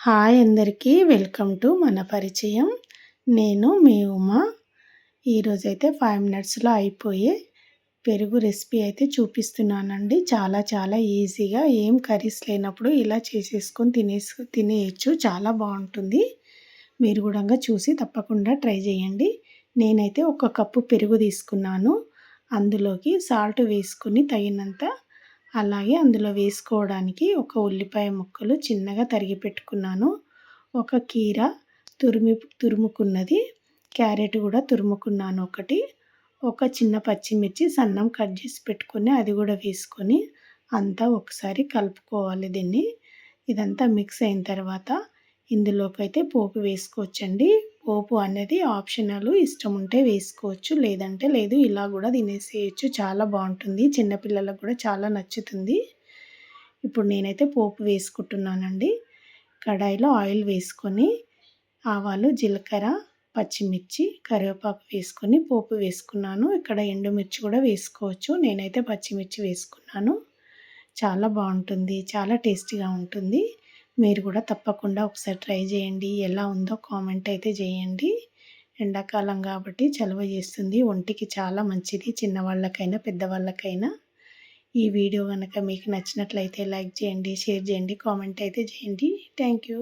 Hi అందరికీ welcome to మన పరిచయం. నేను మీ ఉమా. ఈరోజైతే 5 మినిట్స్లో అయిపోయే పెరుగు రెసిపీ అయితే చూపిస్తున్నానండి. చాలా చాలా ఈజీగా ఏం కర్రీస్ లేనప్పుడు ఇలా చేసేసుకొని తినేయచ్చు. చాలా బాగుంటుంది. మీరు కూడా చూసి తప్పకుండా ట్రై చేయండి. నేనైతే 1 కప్పు పెరుగు తీసుకున్నాను. అందులోకి సాల్ట్ వేసుకుని తగినంత, అలాగే అందులో వేసుకోవడానికి ఒక ఉల్లిపాయ ముక్కలు చిన్నగా తరిగి పెట్టుకున్నాను, ఒక కీర తురుముకున్నది, క్యారెట్ కూడా తురుముకున్నాను ఒకటి, ఒక చిన్న పచ్చిమిర్చి సన్నం కట్ చేసి పెట్టుకుని అది కూడా వేసుకొని అంతా ఒకసారి కలుపుకోవాలి. దీన్ని ఇదంతా మిక్స్ అయిన తర్వాత ఇందులోకి అయితే పోపు వేసుకోవచ్చండి. పోపు అనేది ఆప్షనల్, ఇష్టం ఉంటే వేసుకోవచ్చు, లేదంటే లేదు. ఇలా కూడా తినేసేయచ్చు. చాలా బాగుంటుంది. చిన్నపిల్లలకు కూడా చాలా నచ్చుతుంది. ఇప్పుడు నేనైతే పోపు వేసుకుంటున్నానండి. కడాయిలో ఆయిల్ వేసుకొని ఆవాలు, జీలకర్ర, పచ్చిమిర్చి, కరివేపాకు వేసుకొని పోపు వేసుకున్నాను. ఇక్కడ ఎండుమిర్చి కూడా వేసుకోవచ్చు. నేనైతే పచ్చిమిర్చి వేసుకున్నాను. చాలా బాగుంటుంది. చాలా టేస్టీగా ఉంటుంది. మీరు కూడా తప్పకుండా ఒకసారి ట్రై చేయండి. ఎలా ఉందో కామెంట్ అయితే చేయండి. ఎండాకాలం కాబట్టి చలువ చేస్తుంది. ఒంటికి చాలా మంచిది. చిన్నవాళ్ళకైనా పెద్దవాళ్ళకైనా. ఈ వీడియో కనుక మీకు నచ్చినట్లయితే లైక్ చేయండి, షేర్ చేయండి, కామెంట్ అయితే చేయండి. Thank you.